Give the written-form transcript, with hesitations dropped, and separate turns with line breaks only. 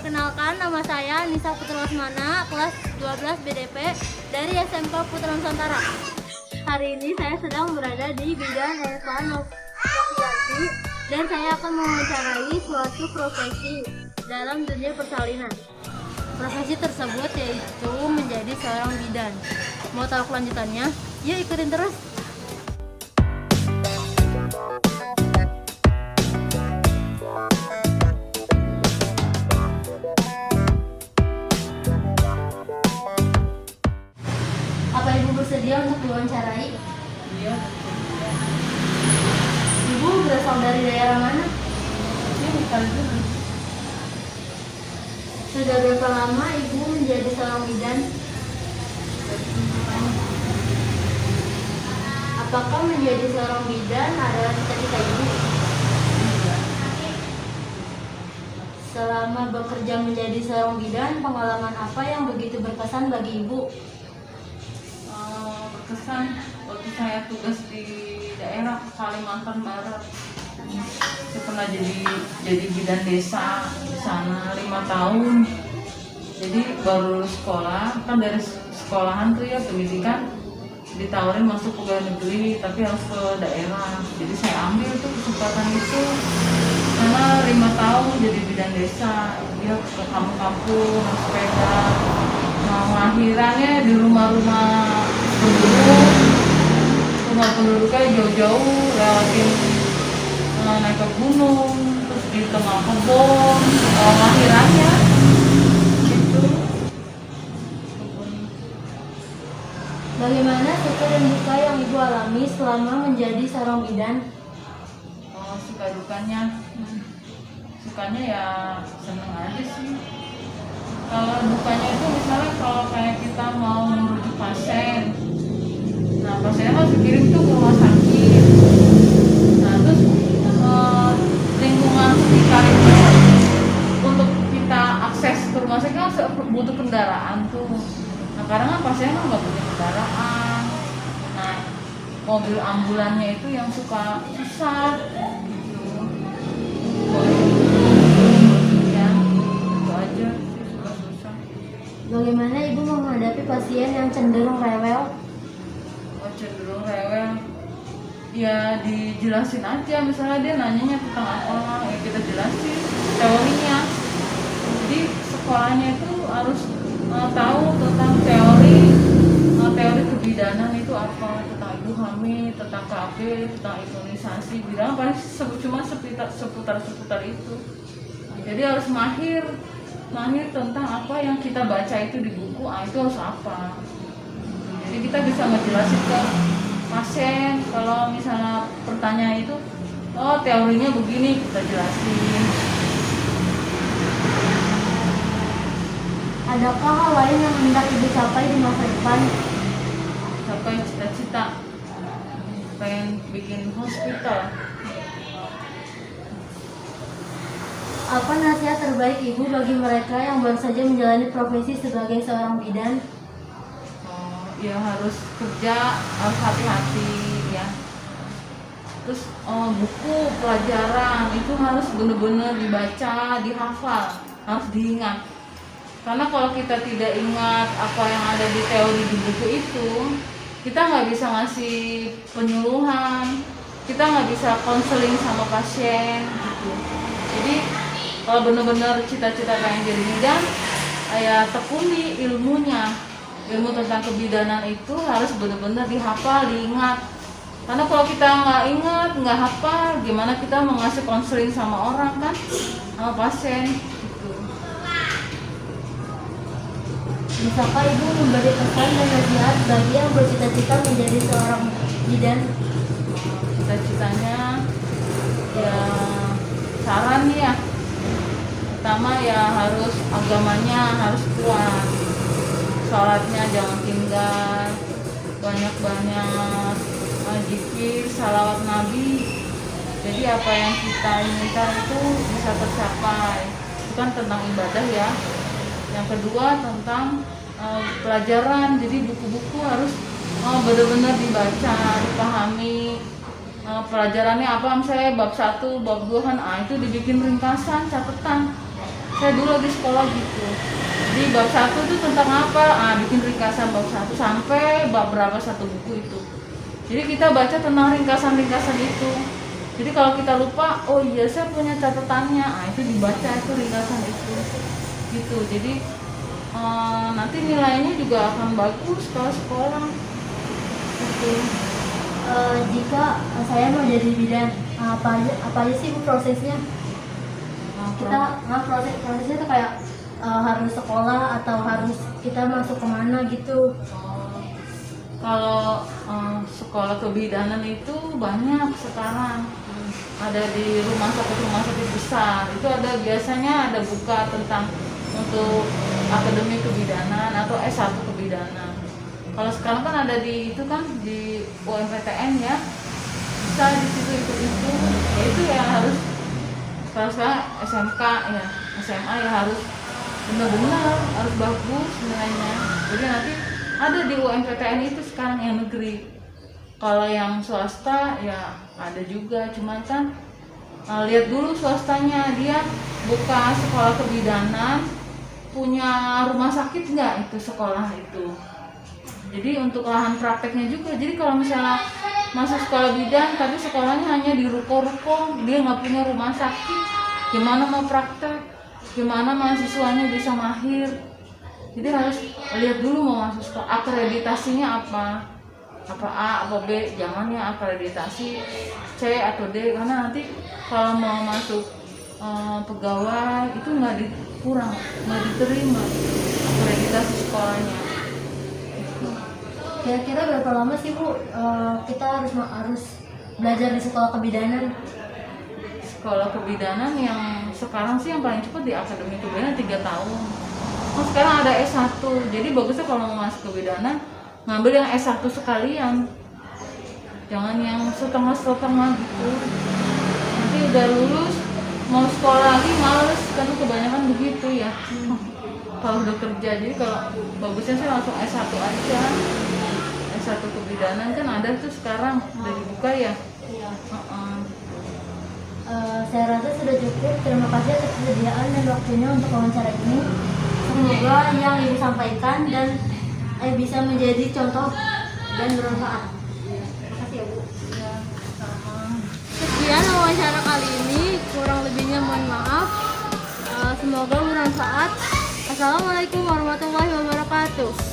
Perkenalkan, nama saya Nisa Putra Lesmana, kelas 12 BDP dari SMK Putra Nusantara. Hari ini saya sedang berada di bidang Eva Novianti dan saya akan mewawancarai suatu profesi dalam dunia persalinan. Profesi tersebut yaitu menjadi seorang bidan. Mau tahu kelanjutannya? Yuk ikutin terus. Apa ibu bersedia untuk diwawancarai?
Iya.
Ibu berasal dari daerah mana?
Ini Tanjung.
Sudah berapa lama ibu menjadi seorang bidan? Apakah menjadi seorang bidan adalah cita-cita ibu? Selama bekerja menjadi seorang bidan, pengalaman apa yang begitu berkesan bagi ibu?
Berkesan waktu saya tugas di daerah Kalimantan Barat. Saya pernah jadi bidan desa di sana 5 tahun. Jadi baru lulus sekolah, kan dari sekolahan tuh ya pendidikan ditawarin masuk pegawai negeri, tapi harus ke daerah. Jadi saya ambil tuh kesempatan itu karena 5 tahun jadi bidan desa, dia ke kampung-kampung, naik sepeda. Nah, lahirannya di rumah-rumah penduduknya jauh-jauh, lewatin naik ke gunung, terus di tengah kebun, lahirannya gitu.
Bagaimana suka dan duka yang ibu alami selama menjadi seorang bidan?
Suka dukanya, sukanya ya seneng aja sih. Kalau dukanya itu misalnya kalau kayak kita mau merujuk pasien, nah pasiennya harus dikirim tuh ke rumah sakit. Nah terus lingkungan sekitar itu untuk kita akses ke rumah sakit kan butuh kendaraan tuh. Nah kadang kan pasien kan nggak punya kendaraan. Nah mobil ambulannya itu yang suka susah gitu. Ya itu aja sih, susah.
Bagaimana ibu menghadapi pasien yang cenderung rewel?
Cenderung rewel, ya dijelasin aja, misalnya dia nanyanya tentang apa ya kita jelasin teorinya. Jadi sekolahnya itu harus tahu tentang teori kebidanan itu apa, tentang ibu hamil, tentang KB, tentang imunisasi, bilang paling cuma seputar itu. Jadi harus mahir tentang apa yang kita baca itu di buku, itu harus apa. Jadi kita bisa ngejelasin ke pasien kalau misalnya pertanyaan itu, teorinya begini, kita jelasin.
Adakah hal lain yang hendak ibu capai di masa depan?
Capai cita-cita pengen bikin hospital.
Apa nasihat terbaik ibu bagi mereka yang baru saja menjalani profesi sebagai seorang bidan?
Ya harus kerja, harus hati-hati ya. Terus buku pelajaran itu harus benar-benar dibaca, dihafal, harus diingat. Karena kalau kita tidak ingat apa yang ada di teori di buku itu, kita nggak bisa ngasih penyuluhan, kita nggak bisa konseling sama pasien gitu. Jadi kalau benar-benar cita-cita pengen jadi bidan, ya tekuni ilmunya. Ilmu tentang kebidanan itu harus benar-benar dihafal, diingat. Karena kalau kita nggak ingat, nggak hafal, gimana kita mau ngasih konseling sama orang kan, sama pasien gitu.
Bisakah ibu memberi pesan dan nasihat bagi yang bercita-cita menjadi seorang bidan?
Cita-citanya ya saran ya, pertama ya harus agamanya harus kuat, sholatnya jangan tinggal, banyak-banyak zikir, salawat Nabi. Jadi apa yang kita inginkan itu bisa tercapai. Itu kan tentang ibadah ya. Yang kedua tentang pelajaran, jadi buku-buku harus benar-benar dibaca, dipahami. Pelajarannya apa, misalnya bab 1, bab 2 kan, itu dibikin ringkasan, catatan. saya dulu di sekolah gitu. Jadi bab 1 itu tentang apa? Bikin ringkasan bab 1 sampai bab berapa satu buku itu. Jadi kita baca tentang ringkasan-ringkasan itu. Jadi kalau kita lupa, oh iya saya punya catatannya, itu dibaca itu ringkasan itu. Gitu. Jadi nanti nilainya juga akan bagus kalau sekolah. Gitu.
Jika saya mau jadi bidan, apa aja sih Bu prosesnya? Prosesnya itu kayak harus sekolah atau harus kita masuk kemana gitu?
Kalau sekolah kebidanan itu banyak sekarang. Ada di rumah sakit besar. Itu ada biasanya ada buka tentang untuk akademi kebidanan atau S1 kebidanan. Kalau sekarang kan ada di itu kan di UMPTN ya, bisa di situ itu ya itu ya harus. Kalau sekarang SMK ya, SMA ya harus benar-benar harus bagus nilainya. Jadi nanti ada di UMPTN itu sekarang yang negeri. Kalau yang swasta ya ada juga, cuman kan lihat dulu swastanya, dia buka sekolah kebidanan punya rumah sakit nggak itu sekolah itu. Jadi untuk lahan prakteknya juga. Jadi kalau misalnya masuk sekolah bidan tapi sekolahnya hanya di ruko-ruko, dia nggak punya rumah sakit, gimana mau praktek, gimana mahasiswanya bisa mahir. Jadi harus lihat dulu mau masuk sekolah akreditasinya apa A apa B, jangan ya akreditasi C atau D, karena nanti kalau mau masuk pegawai itu nggak diterima akreditasi sekolahnya.
Kira-kira berapa lama sih Bu kita harus belajar di sekolah kebidanan?
Sekolah kebidanan yang sekarang sih yang paling cepat di akademi kebidanan 3 tahun. Sekarang ada S1, jadi bagusnya kalau mau masuk kebidanan ngambil yang S1 sekalian, jangan yang setengah-setengah gitu. Nanti udah lulus mau sekolah lagi males, kan kebanyakan begitu ya. Kalau udah kerja, jadi kalau bagusnya sih langsung S1 aja. S1 kebidanan kan ada tuh sekarang udah dibuka ya.
Iya. Saya rasa sudah cukup. Terima kasih atas kesediaan dan waktunya untuk wawancara ini. Semoga yang Ibu sampaikan dan bisa menjadi contoh dan bermanfaat. Terima kasih ya Bu.
Ya, sama.
Sekian wawancara kali ini, kurang lebihnya mohon maaf. Semoga bermanfaat. Assalamualaikum warahmatullahi wabarakatuh.